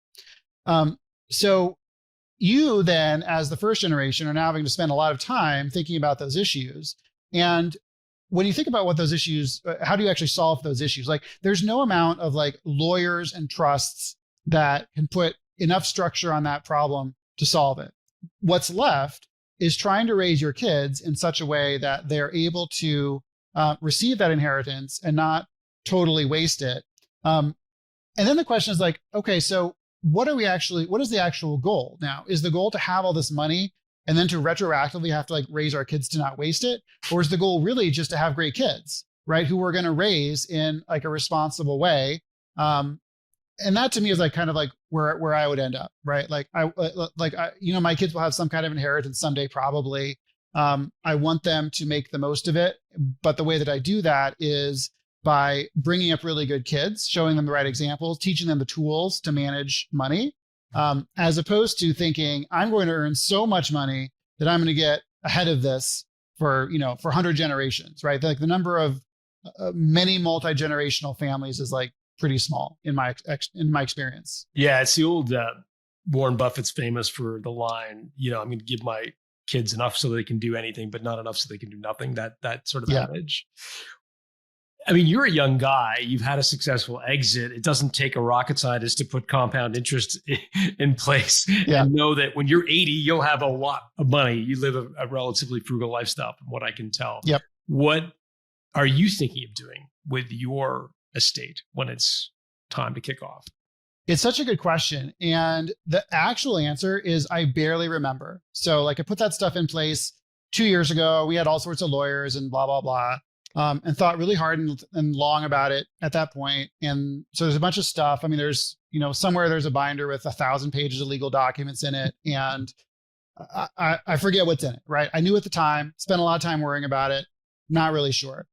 So you then, as the first generation, are now having to spend a lot of time thinking about those issues. And when you think about what those issues, how do you actually solve those issues? Like there's no amount of like lawyers and trusts that can put enough structure on that problem to solve it. What's left is trying to raise your kids in such a way that they're able to receive that inheritance and not totally waste it. And then the question is like, okay, so what is the actual goal now? Is the goal to have all this money and then to retroactively have to like raise our kids to not waste it? Or is the goal really just to have great kids, right? Who we're going to raise in like a responsible way. And that to me is like kind of like where I would end up, right? Like my kids will have some kind of inheritance someday, probably. I want them to make the most of it. But the way that I do that is by bringing up really good kids, showing them the right examples, teaching them the tools to manage money, as opposed to thinking I'm going to earn so much money that I'm going to get ahead of this for 100 generations, right? Like the number of many multi-generational families is like pretty small in my experience. Yeah, it's the old Warren Buffett's famous for the line, I'm going to give my kids enough so they can do anything, but not enough so they can do nothing. That sort of adage. I mean, you're a young guy. You've had a successful exit. It doesn't take a rocket scientist to put compound interest in place and know that when you're 80, you'll have a lot of money. You live a relatively frugal lifestyle, from what I can tell. Yep. What are you thinking of doing with your estate when it's time to kick off? It's such a good question. And the actual answer is I barely remember. So like I put that stuff in place 2 years ago. We had all sorts of lawyers and blah, blah, blah. And thought really hard and long about it at that point. And so there's a bunch of stuff. I mean, there's, somewhere there's a binder with 1,000 pages of legal documents in it. And I forget what's in it, right? I knew at the time, spent a lot of time worrying about it. Not really sure.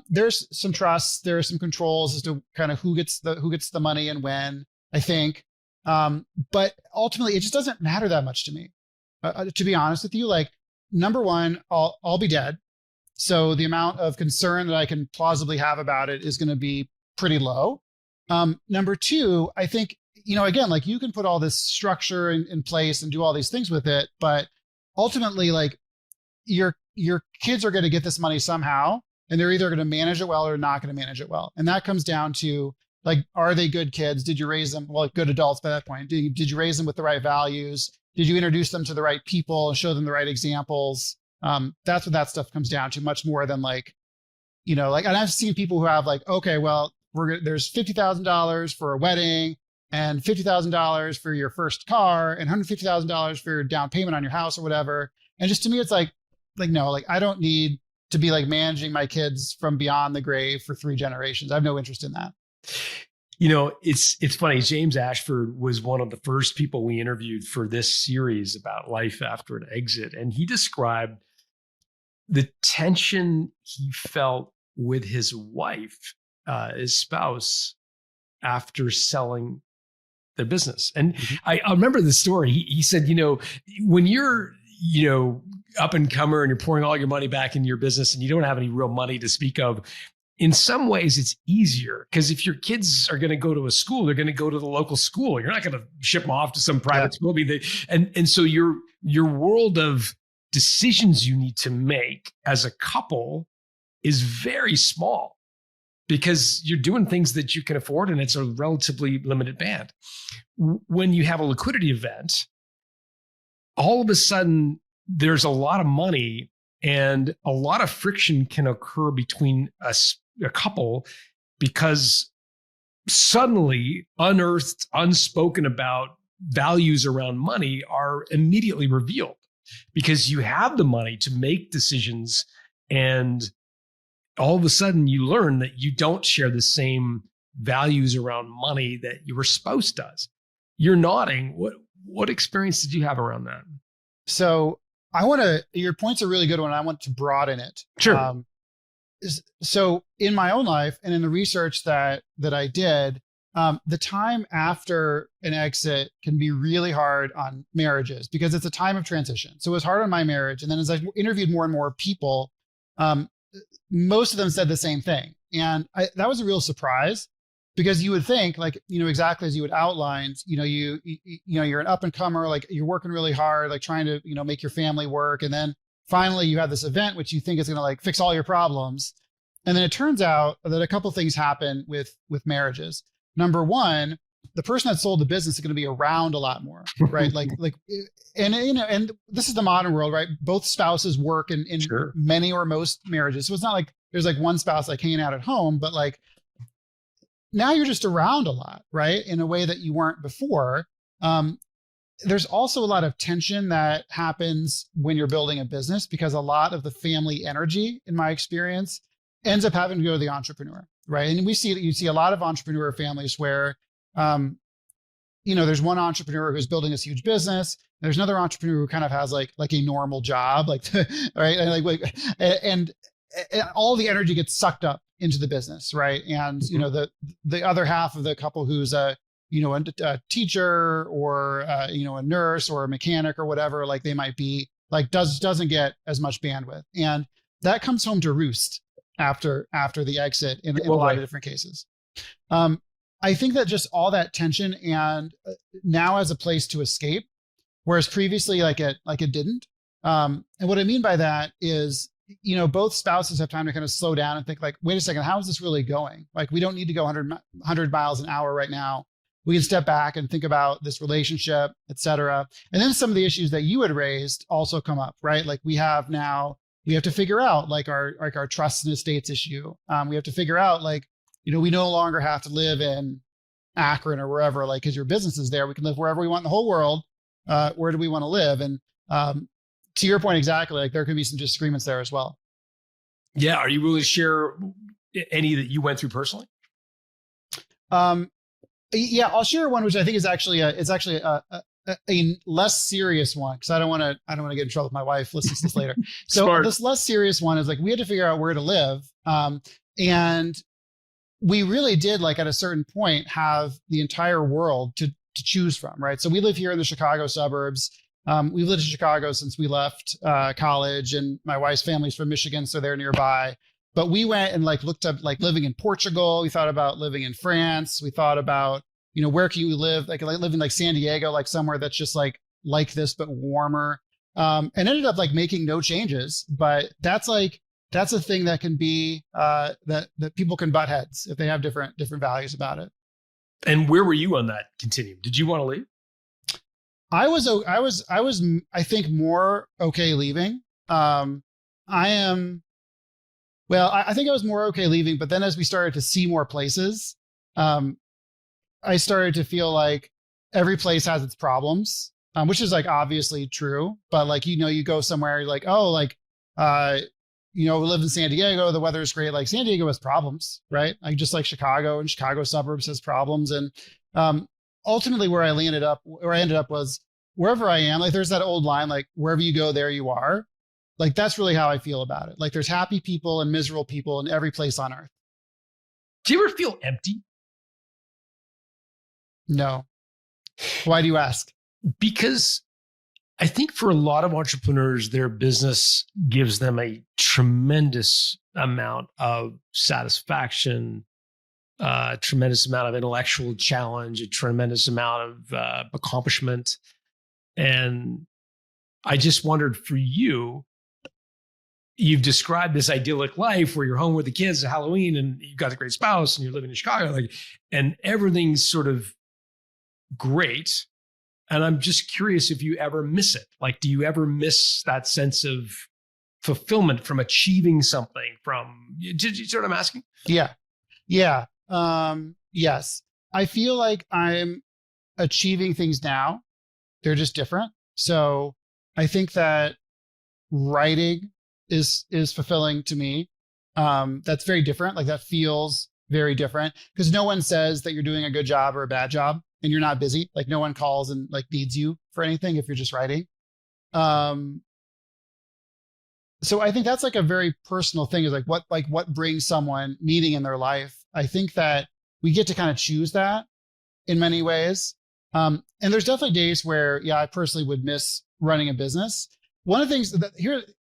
There's some trusts, there are some controls as to kind of who gets the money and when, I think. But ultimately it just doesn't matter that much to me. To be honest with you, like number one, I'll be dead. So the amount of concern that I can plausibly have about it is going to be pretty low. Number two, I think, again, like you can put all this structure in place and do all these things with it, but ultimately like your kids are going to get this money somehow, and they're either going to manage it well or not going to manage it well. And that comes down to like, are they good kids? Did you raise them? Well, good adults by that point. Did you raise them with the right values? Did you introduce them to the right people and show them the right examples? That's what that stuff comes down to, much more than like, and I've seen people who have like, okay, well, there's $50,000 for a wedding and $50,000 for your first car and $150,000 for your down payment on your house or whatever. And just to me, it's like, no, like I don't need to be like managing my kids from beyond the grave for 3 generations. I have no interest in that. It's funny. James Ashford was one of the first people we interviewed for this series about life after an exit. And he described the tension he felt with his wife, his spouse, after selling their business. And I remember the story. He said, when you're, up and comer and you're pouring all your money back into your business and you don't have any real money to speak of, in some ways it's easier because if your kids are going to go to a school, they're going to go to the local school. You're not going to ship them off to some private school. I mean, and so your world of decisions you need to make as a couple is very small because you're doing things that you can afford and it's a relatively limited band. When you have a liquidity event, all of a sudden there's a lot of money and a lot of friction can occur between a couple because suddenly unearthed, unspoken about values around money are immediately revealed because you have the money to make decisions. And all of a sudden you learn that you don't share the same values around money that your spouse does. You're nodding. What experience did you have around that? So your point's a really good one. I want to broaden it. Sure. So in my own life and in the research that I did, the time after an exit can be really hard on marriages because it's a time of transition. So it was hard on my marriage. And then as I interviewed more and more people, most of them said the same thing. And that was a real surprise because you would think like, exactly as you would outline, you're an up and comer, like you're working really hard, like trying to, make your family work. And then finally you have this event, which you think is going to like fix all your problems. And then it turns out that a couple of things happen with marriages. Number one, the person that sold the business is going to be around a lot more, right? And this is the modern world, right? Both spouses work in Sure. many or most marriages. So it's not like there's like one spouse like hanging out at home, but like now you're just around a lot, right? In a way that you weren't before. there's also a lot of tension that happens when you're building a business, because a lot of the family energy, in my experience, ends up having to go to the entrepreneur, right? And you see a lot of entrepreneur families where, there's one entrepreneur who's building this huge business. There's another entrepreneur who kind of has like a normal job, right? And all the energy gets sucked up into the business, right? And the other half of the couple who's a teacher or a nurse or a mechanic or whatever, like they might be, like doesn't get as much bandwidth, and that comes home to roost after the exit in a lot of different cases. I think that just all that tension and now as a place to escape, whereas previously like it didn't. And what I mean by that is, both spouses have time to kind of slow down and think like, wait a second, how is this really going? Like, we don't need to go 100 miles an hour right now. We can step back and think about this relationship, et cetera. And then some of the issues that you had raised also come up, right? Like we have to figure out like our trust and estates issue. We have to figure out like, we no longer have to live in Akron or wherever, like, cause your business is there. We can live wherever we want in the whole world. Where do we want to live? And to your point, exactly, like there could be some disagreements there as well. Yeah. Are you willing to share any that you went through personally? Yeah, I'll share one, which I think is actually a less serious one, because I don't want to get in trouble with my wife listening to this later. So Smart. This less serious one is like, we had to figure out where to live. And we really did, like at a certain point, have the entire world to choose from, right? So we live here in the Chicago suburbs. We've lived in Chicago since we left college, and my wife's family's from Michigan, so they're nearby. But we went and like looked up like living in Portugal. We thought about living in France. We thought about, where can you live? Like live in like San Diego, like somewhere that's just like this, but warmer. And ended up like making no changes. But that's a thing that can be that people can butt heads if they have different values about it. And where were you on that continuum? Did you want to leave? I was, I think, more okay leaving. I think I was more okay leaving, but then as we started to see more places, I started to feel like every place has its problems, which is like obviously true. But like, you go somewhere, you're like, oh, like, we live in San Diego, the weather is great. Like San Diego has problems, right? Like just like Chicago, and Chicago suburbs has problems. And ultimately where I ended up was wherever I am, like there's that old line, like wherever you go, there you are. Like, that's really how I feel about it. Like there's happy people and miserable people in every place on earth. Do you ever feel empty? No. Why do you ask? Because I think for a lot of entrepreneurs, their business gives them a tremendous amount of satisfaction, a tremendous amount of intellectual challenge, a tremendous amount of accomplishment. And I just wondered for you, you've described this idyllic life where you're home with the kids at Halloween and you've got a great spouse and you're living in Chicago, like, and everything's sort of great. And I'm just curious if you ever miss it. Like, do you ever miss that sense of fulfillment from achieving something did you see what I'm asking? Yeah. Yeah. Yes. I feel like I'm achieving things now. They're just different. So I think that writing is fulfilling to me. That's very different. Like that feels very different because no one says that you're doing a good job or a bad job and you're not busy. Like no one calls and like needs you for anything if you're just writing. So I think that's like a very personal thing is what brings someone meaning in their life. I think that we get to kind of choose that in many ways. And there's definitely days where, I personally would miss running a business. One of the things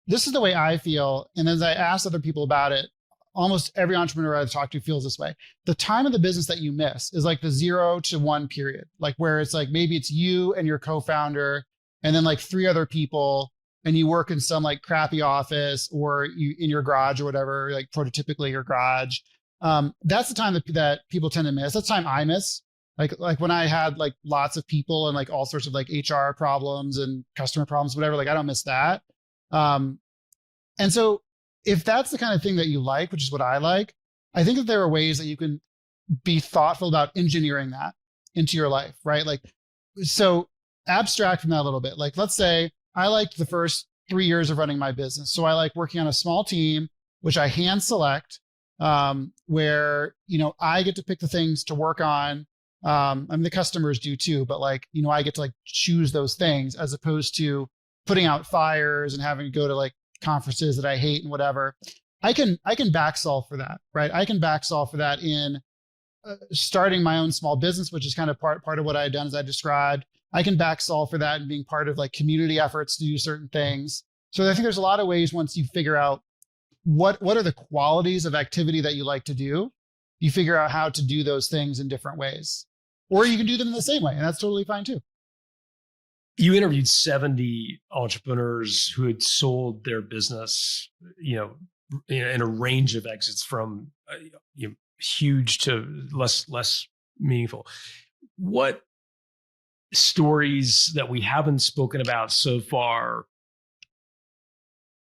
this is the way I feel. And as I asked other people about it, almost every entrepreneur I've talked to feels this way. The time of the business that you miss is like the 0 to 1 period, like where it's like, maybe it's you and your co-founder and then like 3 other people and you work in some like crappy office or you in your garage or whatever, like prototypically your garage. That's the time that people tend to miss. That's the time I miss. Like when I had like lots of people and like all sorts of like HR problems and customer problems, whatever, like I don't miss that. And so if that's the kind of thing that you like, which is what I like, I think that there are ways that you can be thoughtful about engineering that into your life, right? Like, so abstract from that a little bit. Like, let's say I liked the first 3 years of running my business. So I like working on a small team, which I hand select, where, I get to pick the things to work on. I mean, the customers do too, but like, I get to like choose those things as opposed to putting out fires and having to go to like conferences that I hate and whatever. I can back solve for that, right? I can back solve for that in starting my own small business, which is kind of part of what I had done, as I described. I can back solve for that and being part of like community efforts to do certain things. So I think there's a lot of ways once you figure out what are the qualities of activity that you like to do, you figure out how to do those things in different ways, or you can do them in the same way. And that's totally fine too. You interviewed 70 entrepreneurs who had sold their business, in a range of exits from huge to less meaningful. What stories that we haven't spoken about so far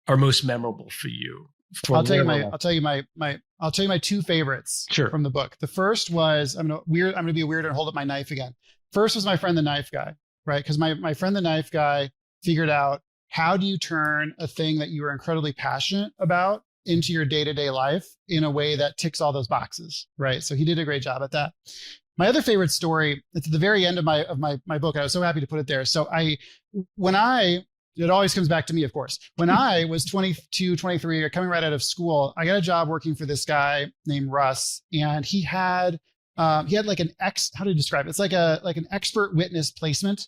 are most memorable for you? I'll tell you my two favorites from the book. The first was, I'm gonna be weird and hold up my knife again. First was my friend the knife guy, right? Because my friend the knife guy figured out, how do you turn a thing that you are incredibly passionate about into your day-to-day life in a way that ticks all those boxes, right? So he did a great job at that. My other favorite story, it's at the very end of my book. I was so happy to put it there. So it always comes back to me, of course. When I was 22, 23, or coming right out of school, I got a job working for this guy named Russ, and he had like how do you describe it? It's like an expert witness placement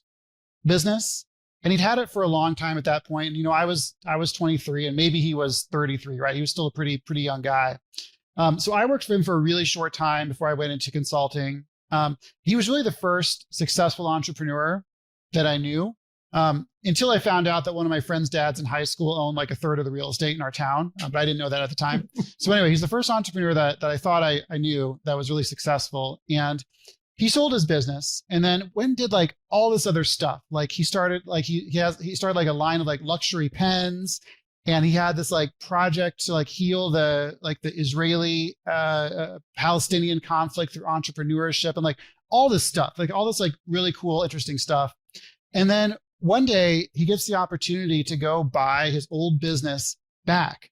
business. And he'd had it for a long time at that point. And, I was 23 and maybe he was 33, right? He was still a pretty young guy. So I worked for him for a really short time before I went into consulting. He was really the first successful entrepreneur that I knew, until I found out that one of my friend's dads in high school owned like a third of the real estate in our town. But I didn't know that at the time. So anyway, he's the first entrepreneur that I thought I knew that was really successful. And he sold his business and then went and did like all this other stuff. Like he started like he started like a line of like luxury pens, and he had this like project to like heal the Israeli Palestinian conflict through entrepreneurship and like all this stuff, like all this like really cool, interesting stuff. And then one day he gets the opportunity to go buy his old business back,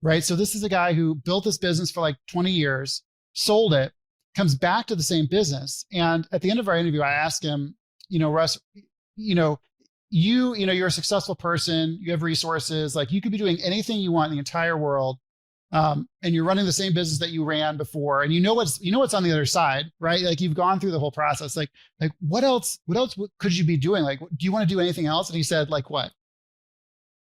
right? So this is a guy who built this business for like 20 years, sold it, comes back to the same business. And at the end of our interview, I asked him, Russ, you're a successful person, you have resources, like you could be doing anything you want in the entire world. And you're running the same business that you ran before, and what's on the other side, right? Like you've gone through the whole process. Like what else could you be doing? Like, do you want to do anything else? And he said, like what?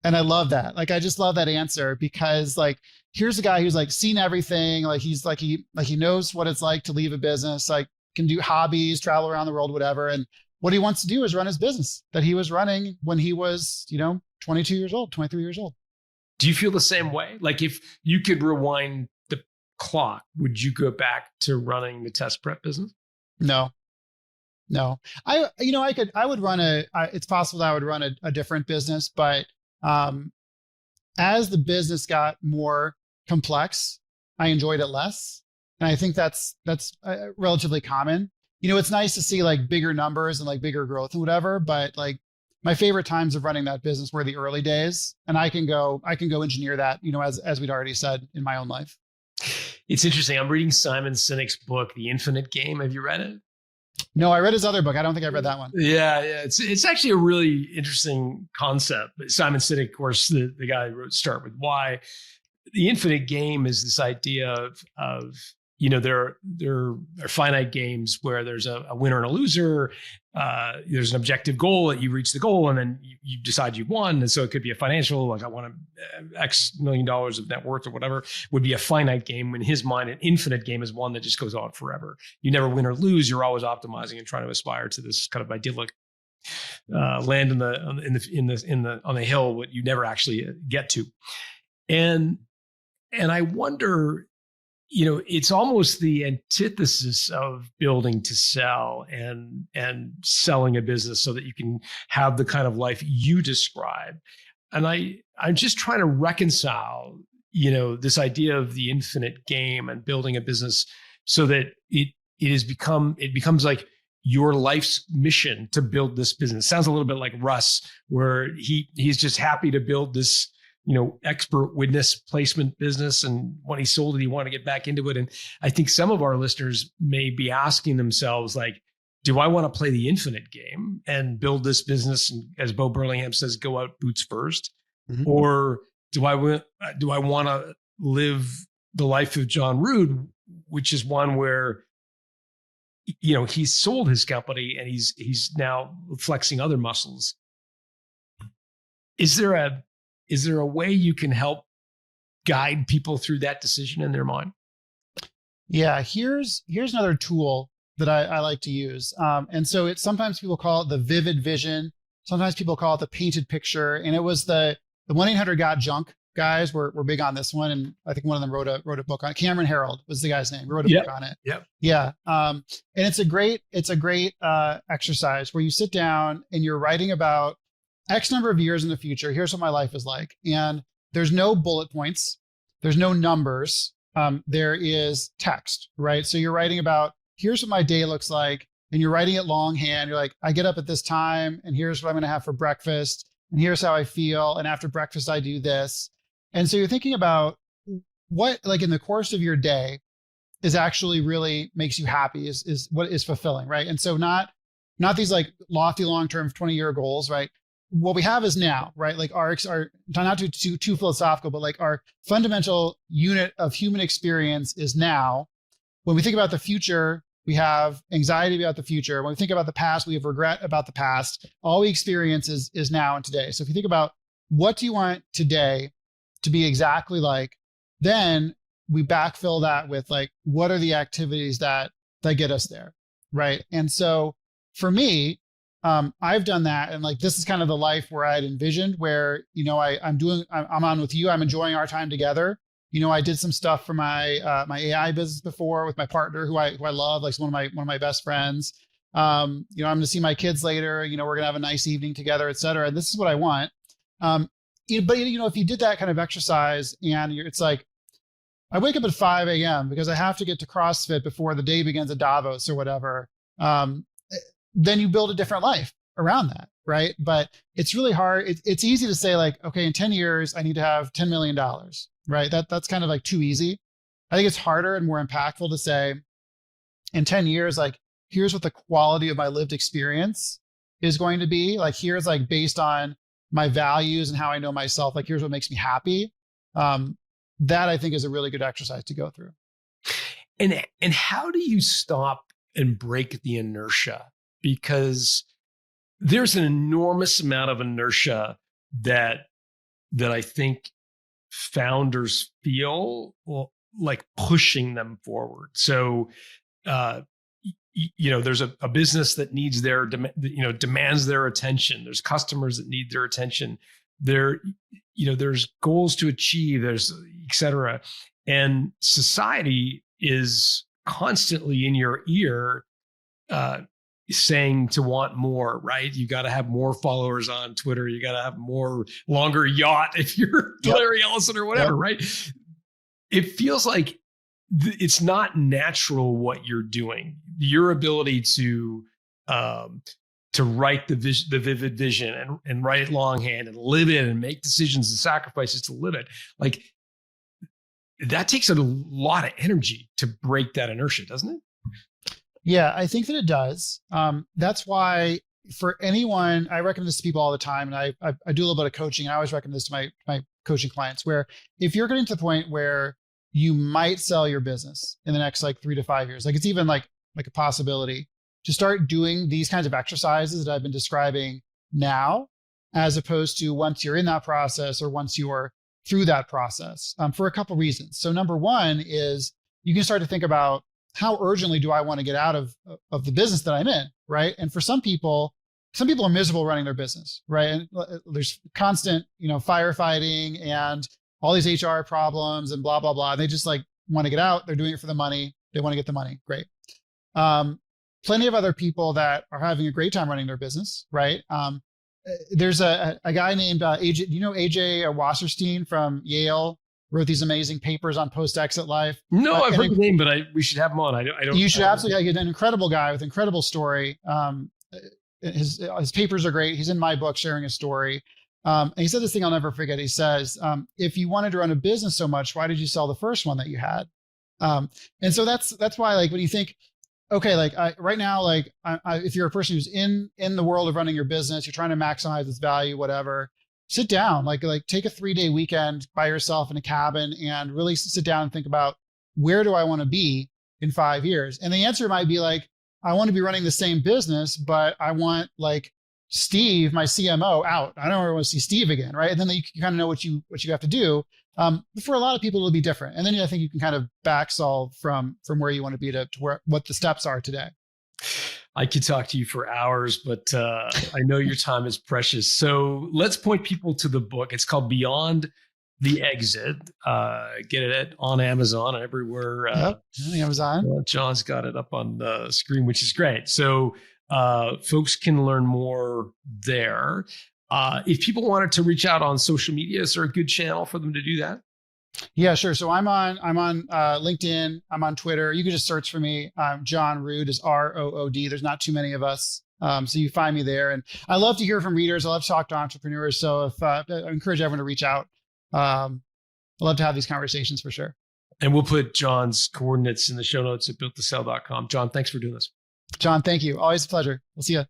And I love that. Like, I just love that answer, because like, here's a guy who's like seen everything. Like he's like, he knows what it's like to leave a business, like can do hobbies, travel around the world, whatever. And what he wants to do is run his business that he was running when he was, 22 years old, 23 years old. Do you feel the same way? Like if you could rewind the clock, would you go back to running the test prep business? No. It's possible that I would run a different business, but as the business got more complex, I enjoyed it less. And I think that's relatively common. It's nice to see like bigger numbers and like bigger growth and whatever, but like my favorite times of running that business were the early days, and I can go engineer that, as we'd already said, in my own life. It's interesting. I'm reading Simon Sinek's book, The Infinite Game. Have you read it? No, I read his other book. I don't think I read that one. Yeah. It's actually a really interesting concept. Simon Sinek, of course, the guy who wrote Start With Why. The infinite game is this idea of there are finite games where there's a winner and a loser. There's an objective goal that you reach the goal and then you decide you've won. And so it could be a financial, like I want X $1 million of net worth or whatever, would be a finite game. In his mind, an infinite game is one that just goes on forever. You never win or lose. You're always optimizing and trying to aspire to this kind of idyllic land on the hill, what you never actually get to. And I wonder, it's almost the antithesis of building to sell and selling a business so that you can have the kind of life you describe. And I'm just trying to reconcile, this idea of the infinite game and building a business so that it becomes like your life's mission to build this business. Sounds a little bit like Russ, where he's just happy to build this, expert witness placement business. And when he sold it, he wanted to get back into it. And I think some of our listeners may be asking themselves, like, do I want to play the infinite game and build this business? And as Bo Burlingham says, go out boots first. Mm-hmm. Or do I want to live the life of John Rood, which is one where, he's sold his company and he's now flexing other muscles. Is there a way you can help guide people through that decision in their mind? Yeah, here's another tool that I like to use. And so sometimes people call it the vivid vision. Sometimes people call it the painted picture. And it was the 1-800-GOT-JUNK guys were big on this one. And I think one of them wrote a book on it. Cameron Harold was the guy's name. He wrote a book on it. Yep. Yeah. And it's a great exercise where you sit down and you're writing about X number of years in the future. Here's what my life is like. And there's no bullet points. There's no numbers. There is text, right? So you're writing about, here's what my day looks like. And you're writing it longhand. You're like, I get up at this time and here's what I'm going to have for breakfast. And here's how I feel. And after breakfast, I do this. And so you're thinking about what, like in the course of your day, is actually really makes you happy, is what is fulfilling, right? And so not these like lofty long-term 20-year goals, right? What we have is now, right? Like our not too philosophical, but like our fundamental unit of human experience is now. When we think about the future, we have anxiety about the future. When we think about the past, we have regret about the past. All we experience is now and today. So if you think about what do you want today to be exactly like, then we backfill that with like, what are the activities that get us there, right? And so for me, I've done that, and like this is kind of the life where I'd envisioned, where I'm on with you. I'm enjoying our time together. I did some stuff for my my AI business before with my partner, who I love, like one of my best friends. I'm going to see my kids later. We're going to have a nice evening together, et cetera. And this is what I want. But if you did that kind of exercise, and it's like, I wake up at 5 a.m. because I have to get to CrossFit before the day begins at Davos or whatever. Then you build a different life around that, right? But it's really hard. It's easy to say like, okay, in 10 years, I need to have $10 million, right? That's kind of like too easy. I think it's harder and more impactful to say, in 10 years, like, here's what the quality of my lived experience is going to be. Like, here's like based on my values and how I know myself, like, here's what makes me happy. That I think is a really good exercise to go through. And how do you stop and break the inertia? Because there's an enormous amount of inertia that I think founders feel like pushing them forward. So, there's a business that needs demands their attention. There's customers that need their attention. There's goals to achieve, there's et cetera. And society is constantly in your ear, saying to want more, right? You got to have more followers on Twitter. You got to have longer yacht if you're Larry Ellison or whatever, right? It feels like it's not natural what you're doing. Your ability to write the vivid vision and write it longhand and live it and make decisions and sacrifices to live it. Like, that takes a lot of energy to break that inertia, doesn't it? Yeah, I think that it does. That's why for anyone, I recommend this to people all the time. And I do a little bit of coaching. And I always recommend this to my coaching clients, where if you're getting to the point where you might sell your business in the next like 3 to 5 years, like it's even like a possibility to start doing these kinds of exercises that I've been describing now, as opposed to once you're in that process or once you're through that process, for a couple reasons. So number one is you can start to think about, how urgently do I want to get out of the business that I'm in, right? And for some people are miserable running their business, right? And there's constant, firefighting and all these HR problems and blah, blah, blah. They just like want to get out. They're doing it for the money. They want to get the money. Great. Plenty of other people that are having a great time running their business, right? There's a guy named AJ. Do you know AJ Wasserstein from Yale? wrote these amazing papers on post-exit life. No, I've heard the name, but we should have him on. I don't. You should absolutely. He's an incredible guy with incredible story. His papers are great. He's in my book sharing his story. And he said this thing I'll never forget. He says, if you wanted to run a business so much, why did you sell the first one that you had? And so that's why, like, when you think, okay, like right now, like if you're a person who's in the world of running your business, you're trying to maximize its value, whatever, sit down, like take a 3-day weekend by yourself in a cabin and really sit down and think about, where do I want to be in 5 years? And the answer might be like, I want to be running the same business, but I want like Steve, my CMO, out. I don't ever want to see Steve again, right? And then you kind of know what you have to do. But for a lot of people, it'll be different. And then I think you can kind of back solve from where you want to be to what the steps are today. I could talk to you for hours, but I know your time is precious. So let's point people to the book. It's called Beyond the Exit. Get it on Amazon and everywhere. Yep, Amazon. John's got it up on the screen, which is great. So folks can learn more there. If people wanted to reach out on social media, is there a good channel for them to do that? Yeah, sure. So I'm on LinkedIn. I'm on Twitter. You can just search for me. John Rood is ROOD. There's not too many of us. So you find me there. And I love to hear from readers. I love to talk to entrepreneurs. So if I encourage everyone to reach out. I love to have these conversations for sure. And we'll put John's coordinates in the show notes at builttosell.com. John, thanks for doing this. John, thank you. Always a pleasure. We'll see you.